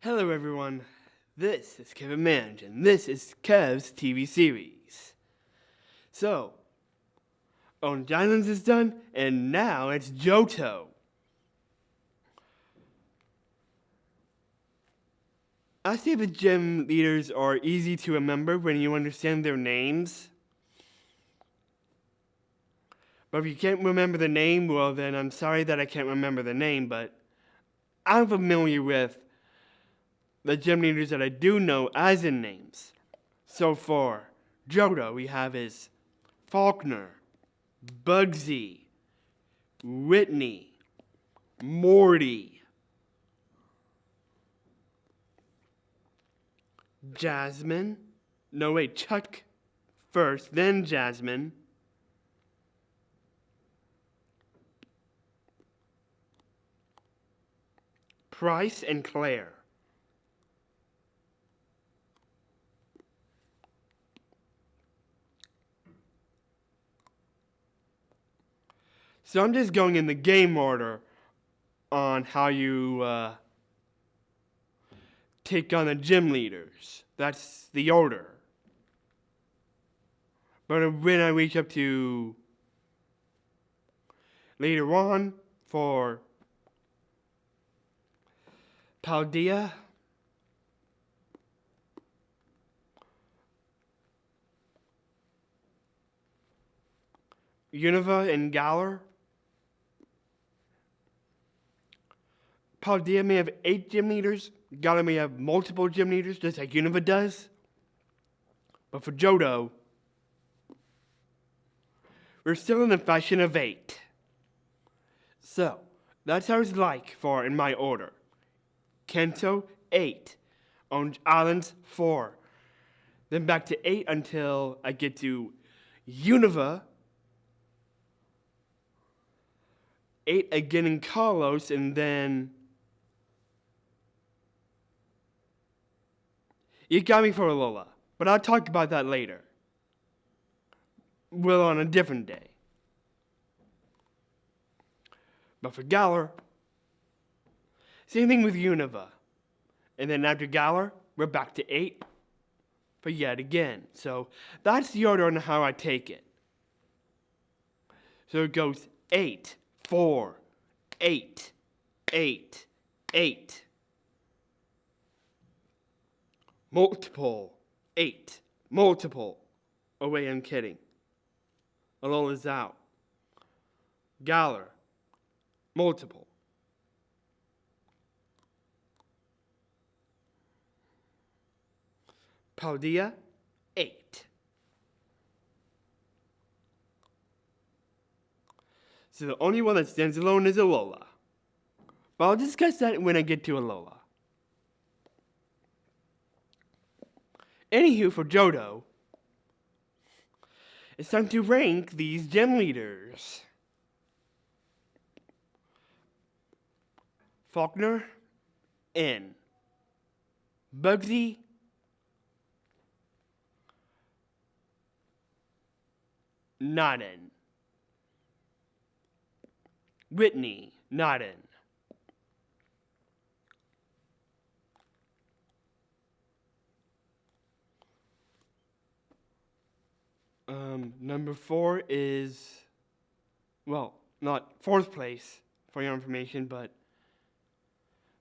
Hello everyone, this is Kevin Mange, and this is Kev's TV series. So, Orange Islands is done, and now it's Johto. I say the gym leaders are easy to remember when you understand their names. But if you can't remember the name, well then I'm sorry that I can't remember the name, but I'm familiar with the gym leaders that I do know as in names. So for Johto, we have his Faulkner, Bugsy, Whitney, Morty, Jasmine. No, wait, Chuck first, then Jasmine. Price and Claire. So I'm just going in the game order on how you take on the gym leaders. That's the order. But when I reach up to later on for Paldea, Unova, and Galler, Paldea may have 8 gym leaders. Galler may have multiple gym leaders, just like Unova does. But for Johto, we're still in the fashion of 8. So, that's how it's like for in my order. Kanto, 8. Orange Islands, 4. Then back to 8 until I get to Unova. 8 again in Carlos, and then you got me for Alola, but I'll talk about that later. Well, on a different day. But for Galar, same thing with Unova. And then after Galar, we're back to 8 for yet again. So that's the order on how I take it. So it goes 8, 4, 8, 8, 8. Multiple, 8, multiple. Oh wait, I'm kidding. Alola's out. Galar, multiple. Paldea, 8. So the only one that stands alone is Alola. But I'll discuss that when I get to Alola. Anywho, for Johto, it's time to rank these gym leaders. Faulkner, N. Bugsy, not in. Whitney, not in. Number 4 is, well, not 4th place for your information, but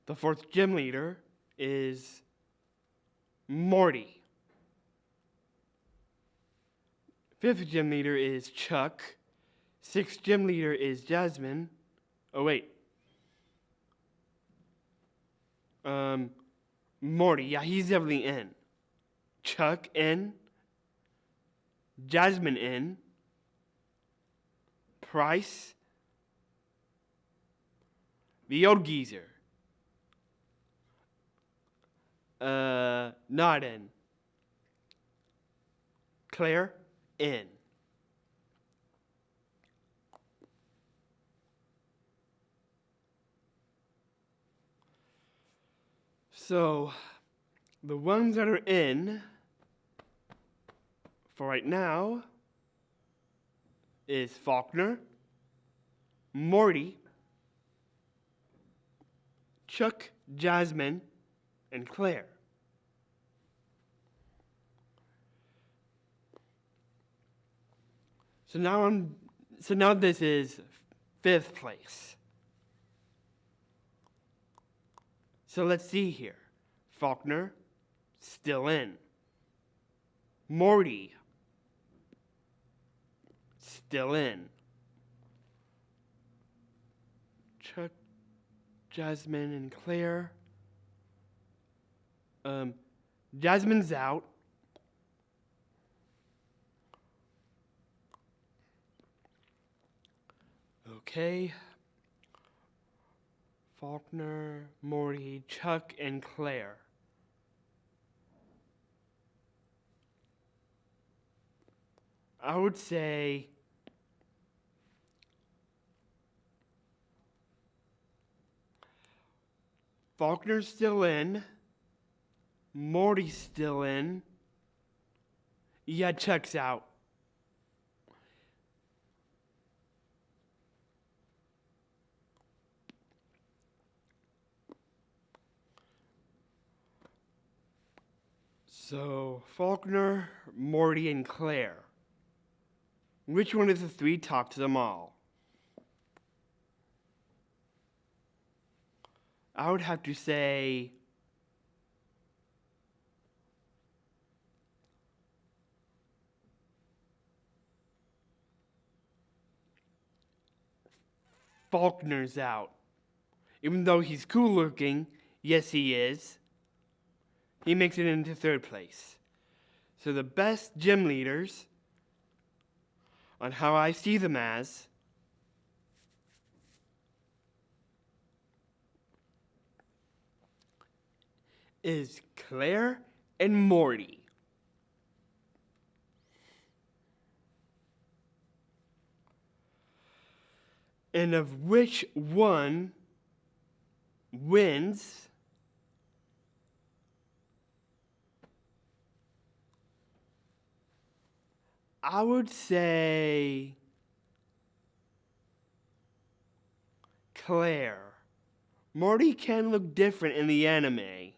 the 4th gym leader is Morty. 5th gym leader is Chuck. 6th gym leader is Jasmine. Oh, wait. Morty, yeah, he's definitely in. Chuck in. Jasmine in. Price. The old geezer. Not in. Claire in. So, the ones that are in for right now is Faulkner, Morty, Chuck, Jasmine, and Claire. So now this is 5th place. So let's see here. Faulkner, still in. Morty, still in. Chuck, Jasmine, and Claire. Jasmine's out. Okay. Faulkner, Morty, Chuck, and Claire. I would say Faulkner's still in. Morty's still in. Yeah, Chuck's out. So, Faulkner, Morty, and Claire. Which one of the 3 talk to them all? I would have to say Faulkner's out. Even though he's cool looking, yes he is, he makes it into 3rd place. So the best gym leaders, on how I see them as, is Claire and Morty. And of which one wins, I would say Claire. Morty can look different in the anime,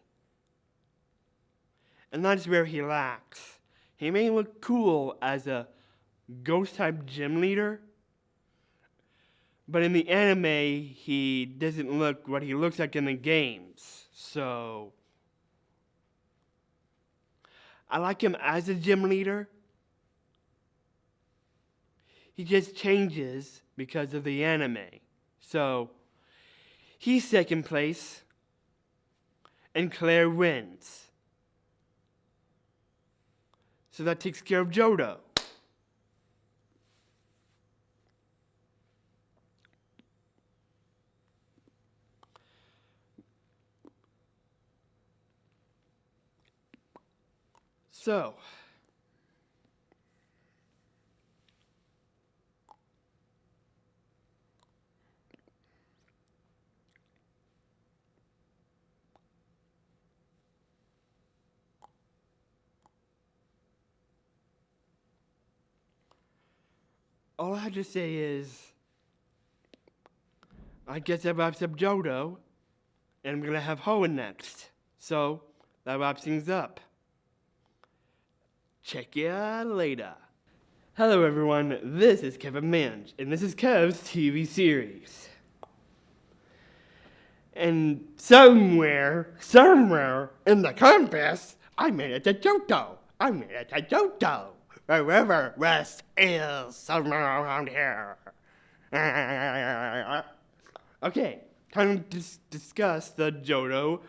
and that's where he lacks. He may look cool as a ghost-type gym leader, but in the anime, he doesn't look what he looks like in the games. So, I like him as a gym leader. He just changes because of the anime. So, he's 2nd place, and Claire wins. So that takes care of Johto. So, all I have to say is, I guess that wraps up Johto, and I'm gonna have Hoenn next. So, that wraps things up. Check ya later. Hello everyone, this is Kevin Manch, and this is Kev's TV series. And somewhere in the compass, I made it to Johto. Wherever rest is, somewhere around here. Okay, time to discuss the Johto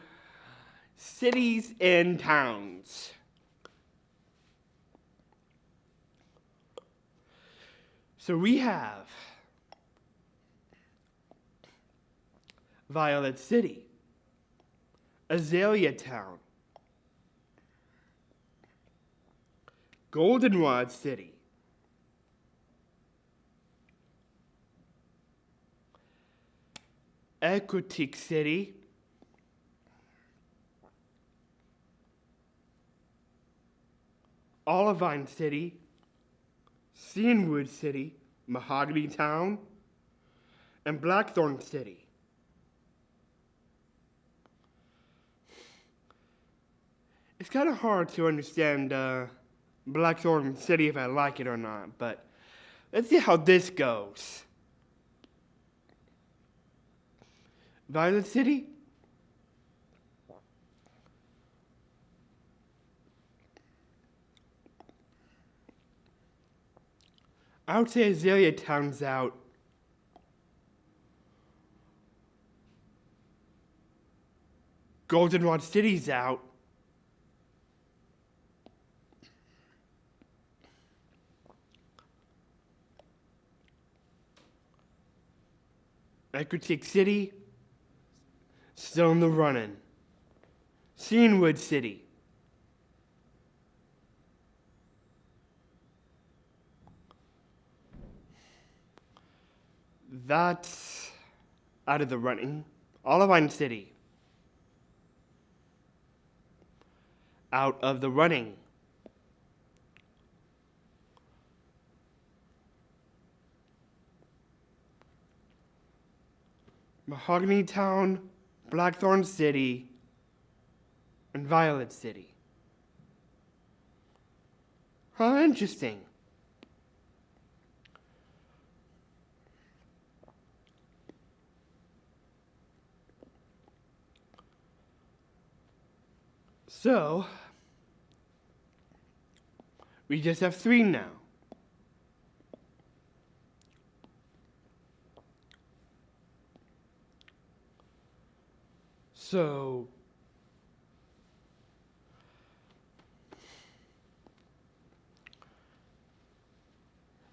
cities and towns. So we have Violet City, Azalea Town, Goldenrod City, Equatique City, Olivine City, Cianwood City, Mahogany Town, and Blackthorn City. It's kind of hard to understand Blackthorn City if I like it or not, but let's see how this goes. Violet City? I would say Azalea Town's out. Goldenrod City's out. Ecruteak City, still in the running. Cianwood City. That's out of the running. Olivine City. Out of the running. Mahogany Town, Blackthorn City, and Violet City. Huh, interesting. So, we just have 3 now. So,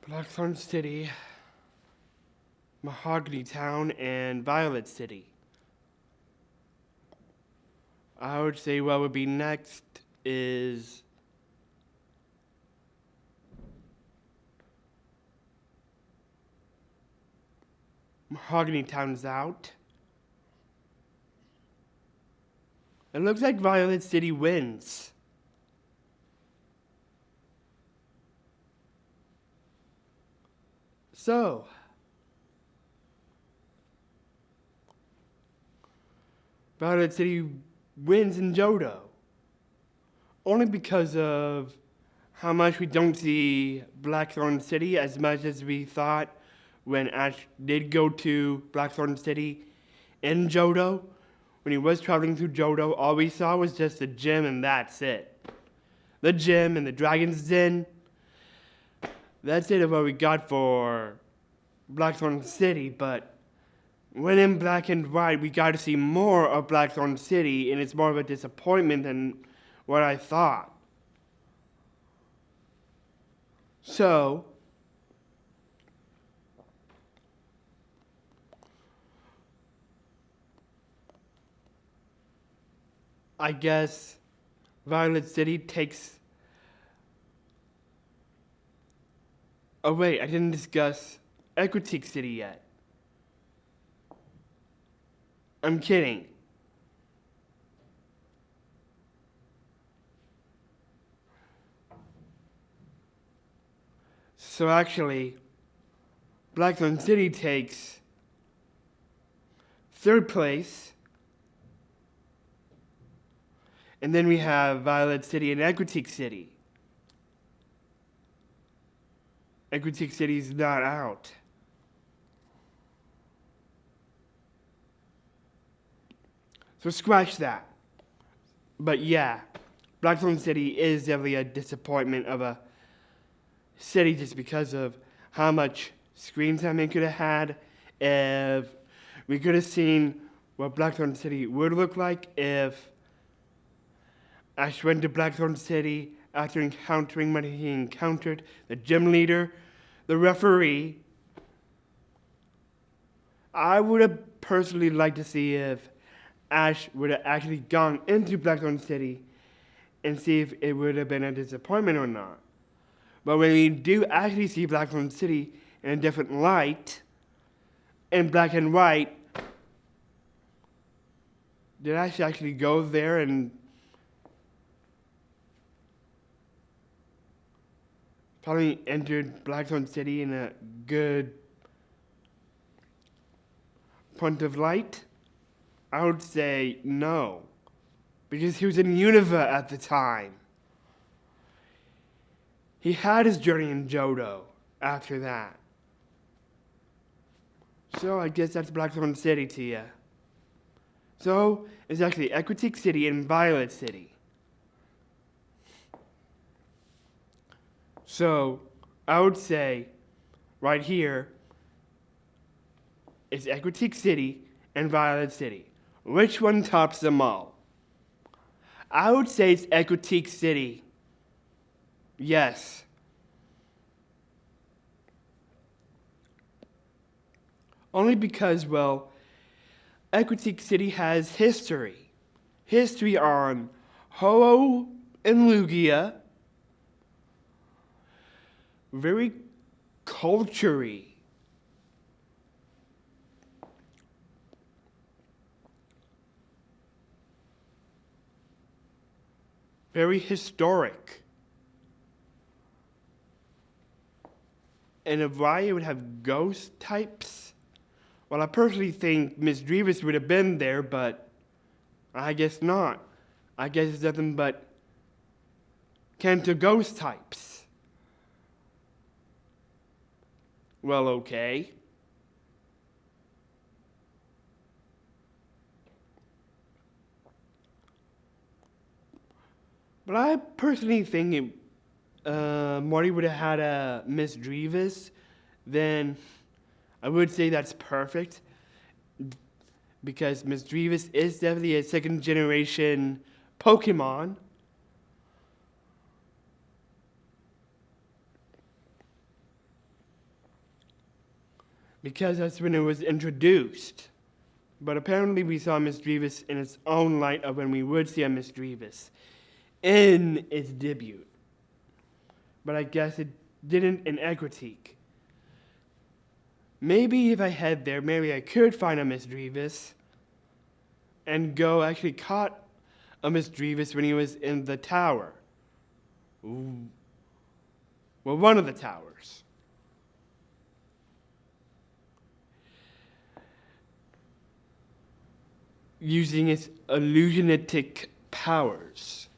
Blackthorn City, Mahogany Town, and Violet City. I would say what would be next is Mahogany Town's out. It looks like Violet City wins. So, Violet City wins in Johto. Only because of how much we don't see Blackthorn City as much as we thought when Ash did go to Blackthorn City in Johto. When he was traveling through Johto, all we saw was just the gym and that's it. The gym and the Dragon's Den. That's it of what we got for Blackthorn City, but when in Black and White, we got to see more of Blackthorn City, and it's more of a disappointment than what I thought. So, I guess Violet City takes... Oh wait, I didn't discuss Ecruteak City yet. I'm kidding. So actually, Blackthorn City takes 3rd place. And then we have Violet City and Ecruteak City. Ecruteak City's not out. So scratch that. But yeah, Blackthorn City is definitely a disappointment of a city just because of how much screen time it could have had. If we could have seen what Blackthorn City would look like if Ash went to Blackthorn City after encountering what he encountered, the gym leader, the referee. I would have personally liked to see if Ash would have actually gone into Blackthorn City and see if it would have been a disappointment or not. But when we do actually see Blackthorn City in a different light, in black and white, did Ash actually go there and probably entered Blackthorn City in a good point of light? I would say no, because he was in Unova at the time. He had his journey in Johto after that. So I guess that's Blackthorn City to you. So it's actually Equitique City and Violet City. So I would say right here is Equitique City and Violet City. Which one tops them all? I would say it's Equitique City. Yes. Only because, well, Equitique City has history. History on Ho-Oh and Lugia. Very culture-y. Very historic. And if Raya would have ghost types, well, I personally think Miss Drevis would have been there, but I guess not. I guess it's nothing but Kanto ghost types. Well, okay. But I personally think Marty would have had a Miss Drevis, then I would say that's perfect. Because Miss Drevis is definitely a second generation Pokemon. Because that's when it was introduced. But apparently we saw Miss Drevis in its own light of when we would see a Miss Drevis in its debut. But I guess it didn't in Equitique. Maybe if I head there, maybe I could find a Miss Drevis and go actually caught a Miss Drevis when he was in the tower. Ooh. Well, one of the towers. Using its illusionistic powers.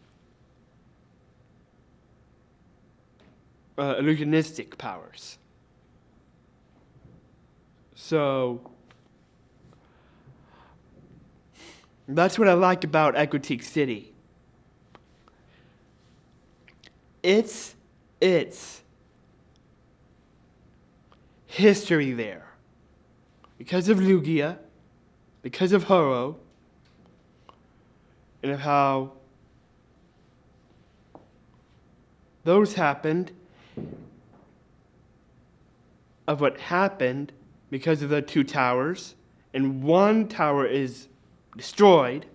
Illusionistic powers. So that's what I like about Equitique City. It's history there. Because of Lugia, because of Ho-Oh, and of how those happened, of what happened because of the two towers, and one tower is destroyed,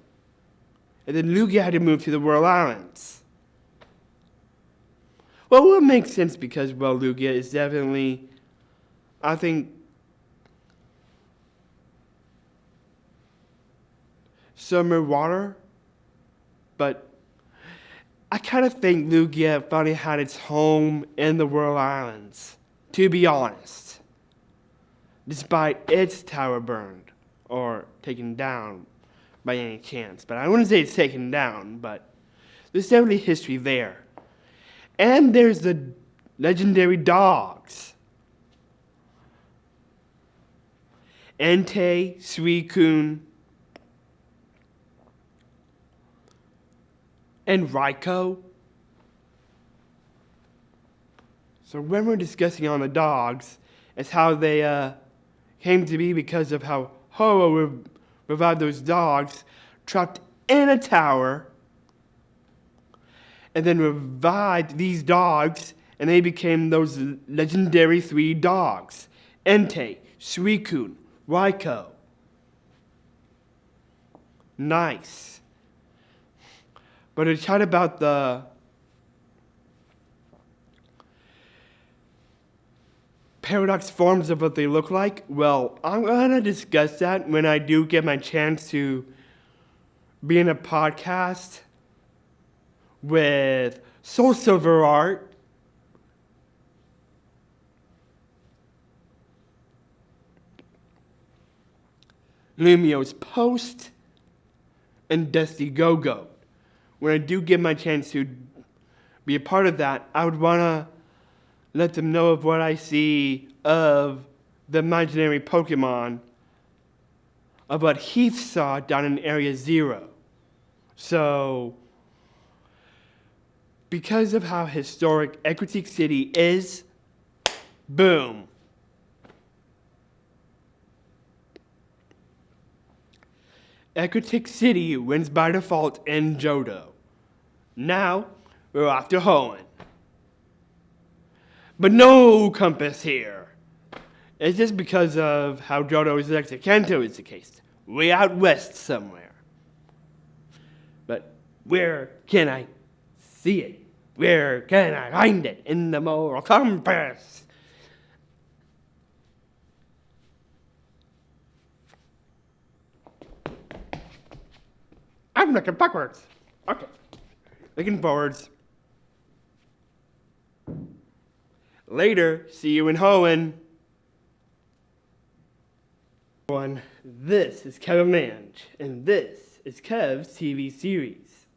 and then Lugia had to move to the World Islands. Well, it makes sense because, well, Lugia is definitely, I think, summer water, but I kind of think Lugia finally had its home in the World Islands, to be honest, despite its tower burned or taken down by any chance. But I wouldn't say it's taken down, but there's definitely history there. And there's the legendary dogs. Entei, Suicune, and Raikou. So when we're discussing on the dogs, it's how they came to be because of how Ho-Oh revived those dogs trapped in a tower, and then revived these dogs, and they became those legendary 3 dogs: Entei, Suicune, Raikou. Nice. But to chat about the paradox forms of what they look like, well, I'm going to discuss that when I do get my chance to be in a podcast with Soul Silver Art, Lumio's Post, and Dusty Go-Go. when I do get my chance to be a part of that, I would want to let them know of what I see of the imaginary Pokemon, of what Heath saw down in Area 0. So, because of how historic Equity City is, boom. Equity City wins by default in Johto. Now, we're off to Hoenn. But no compass here. It's just because of how Johto is next to Kanto is the case. Way out west somewhere. But where can I see it? Where can I find it in the moral compass? I'm looking backwards. Okay. Looking forwards. Later, see you in Hoenn. This is Kevin Mange, and this is Kev's TV series.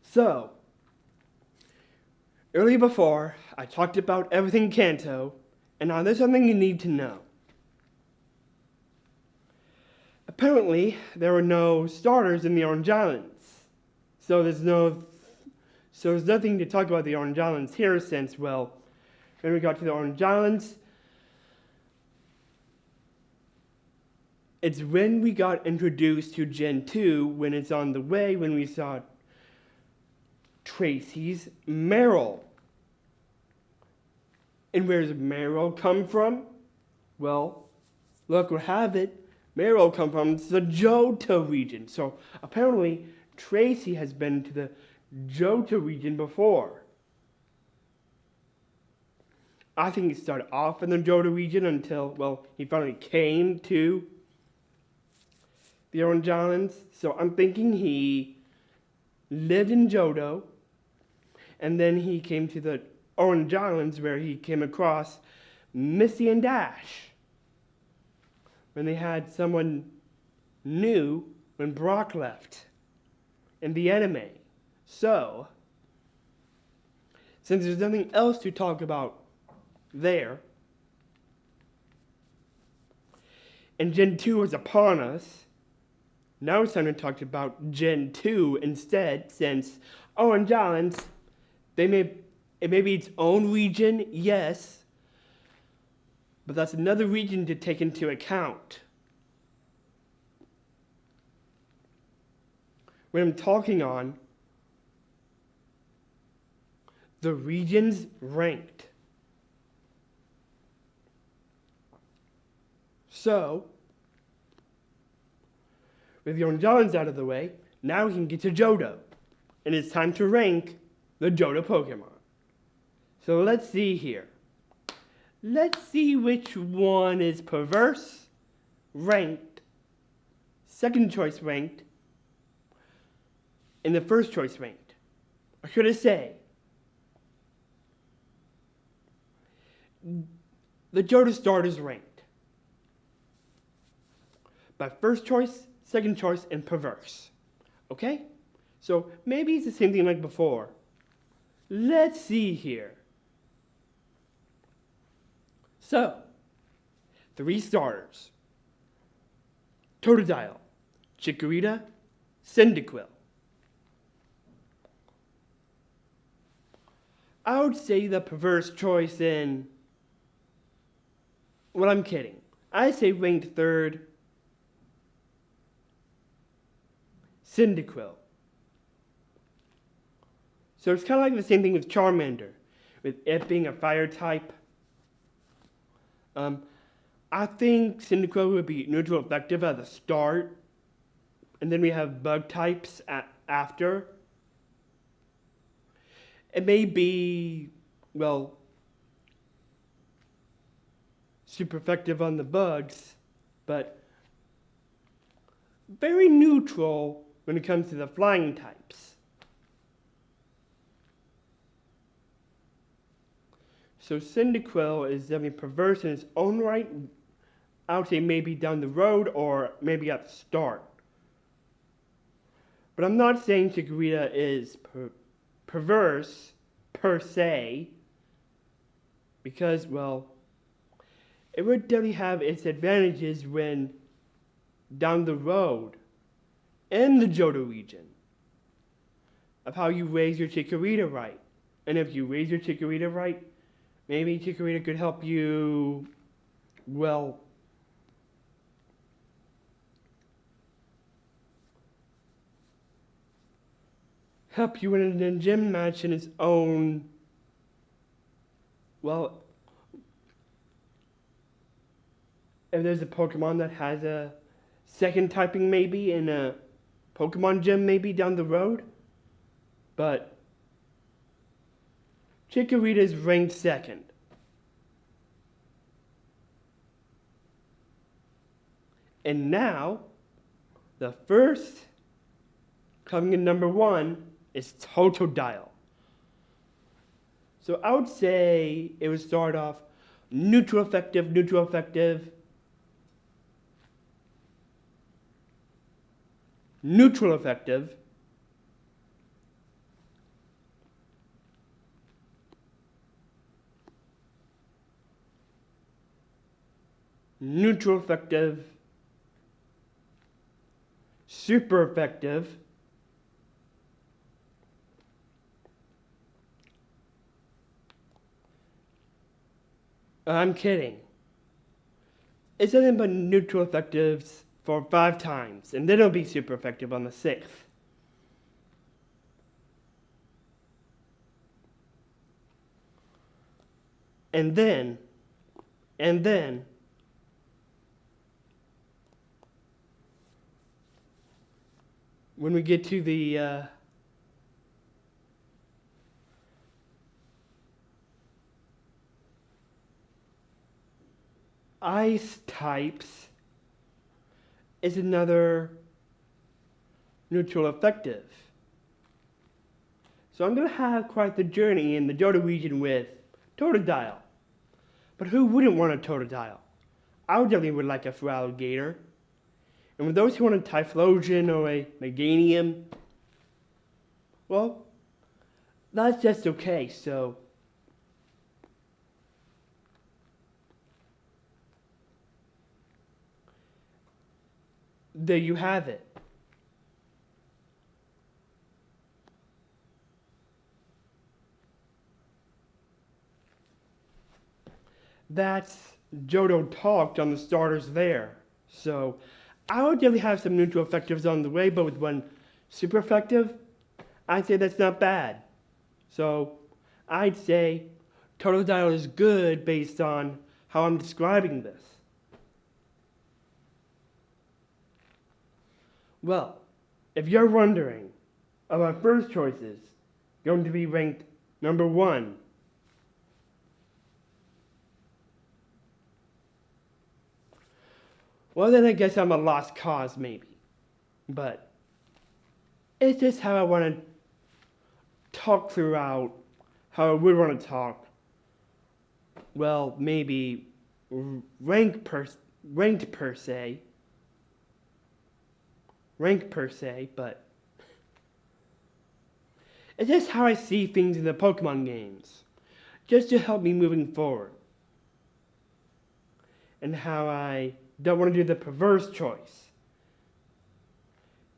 So, earlier before, I talked about everything Kanto, and now there's something you need to know. Apparently, there were no starters in the Orange Islands, so there's nothing to talk about the Orange Islands here since, well, when we got to the Orange Islands, it's when we got introduced to Gen 2, when it's on the way, when we saw Tracy's Meryl. And where does Meryl come from? Well, look, we have it. Meryl comes from the Johto region. So apparently, Tracy has been to the Johto region before. I think he started off in the Johto region until, well, he finally came to the Orange Islands. So I'm thinking he lived in Johto, and then he came to the Orange Islands where he came across Misty and Dash when they had someone new when Brock left in the anime. So, since there's nothing else to talk about there, and Gen 2 was upon us, now it's time to talk about Gen 2 instead, since Orange Islands, it may be its own region, yes, but that's another region to take into account. When I'm talking on the regions ranked. So, with the Orange Islands out of the way, now we can get to Johto. And it's time to rank the Johto Pokemon. So let's see here. Let's see which one is perverse, ranked, second choice ranked, and the first choice ranked. Or should I say, the Johto starters ranked by first choice, second choice, and perverse. Okay? So maybe it's the same thing like before. Let's see here. So, 3 starters. Totodile, Chikorita, Cyndaquil. I would say the perverse choice in... Well, I'm kidding. I say ranked third, Cyndaquil. So it's kind of like the same thing with Charmander, with it being a fire type. I think Cyndaquil would be neutral effective at the start, and then we have bug types after. It may be, well, super effective on the bugs, but very neutral when it comes to the flying types. So Cyndaquil is definitely perverse in its own right. I would say maybe down the road or maybe at the start. But I'm not saying Chikorita is perverse per se, because, well, it would definitely have its advantages when down the road in the Johto region of how you raise your Chikorita right. And if you raise your Chikorita right, maybe Chikorita could help you, well, help you in a gym match in its own, well, if there's a Pokemon that has a second typing maybe in a Pokemon gym maybe down the road. But Chikorita is ranked second. And now, the first coming in number 1 is Totodile. So I would say it would start off neutral effective, neutral effective, neutral effective, neutral effective, super effective, I'm kidding. It's nothing but neutral effectives for 5 times, and then it'll be super effective on the 6th. And then, when we get to the ice types is another neutral effective. So I'm going to have quite the journey in the Johto region with Totodile. But who wouldn't want a Totodile? I definitely would like a Feraligatr. And with those who want a Typhlosion or a Meganium, well, that's just okay, so there you have it. That's Johto talked on the starters there. So I would definitely have some neutral effectives on the way, but with one super effective, I'd say that's not bad. So I'd say Totodile is good based on how I'm describing this. Well, if you're wondering, are our first choices going to be ranked number 1? Well, then I guess I'm a lost cause, maybe. But it's just how I want to talk throughout, how I would want to talk. Well, maybe ranked per se, but it's just how I see things in the Pokemon games, just to help me moving forward. And how I don't want to do the perverse choice.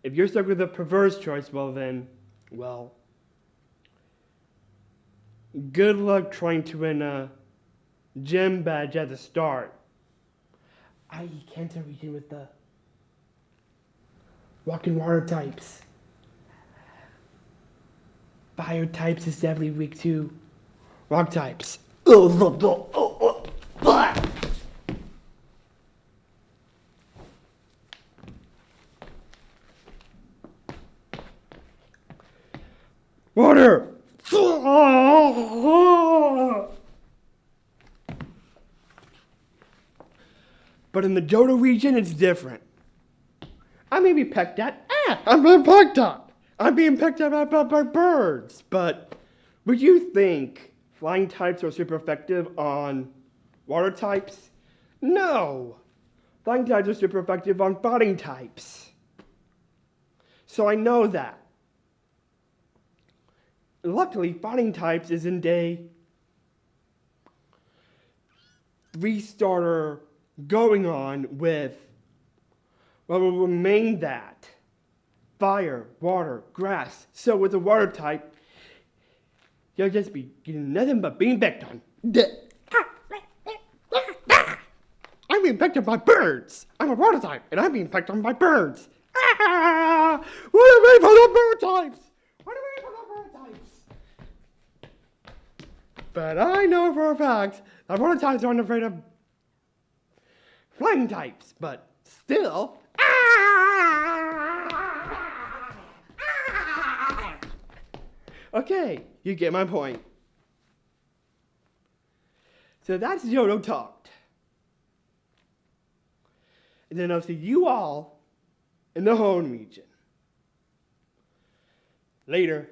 If you're stuck with the perverse choice, well then, well, good luck trying to win a gym badge at the start. I can't region with the rock and water types. Fire types is definitely weak to rock types. Water! But in the Johto region, it's different. I may be pecked at. I'm being pecked at. I'm being pecked at by birds. But would you think flying types are super effective on water types? No. Flying types are super effective on fighting types. So I know that. Luckily, fighting types isn't a 3-starter going on with what will remain that. Fire, water, grass. So with the water type, you'll just be getting nothing but being picked on. I'm being picked on by birds. I'm a water type, and I'm being picked on by birds. What are we for the bird types? What are we for the bird types? But I know for a fact that water types aren't afraid of flying types, but still. Okay, you get my point. So that's Johto talked. And then I'll see you all in the home region. Later.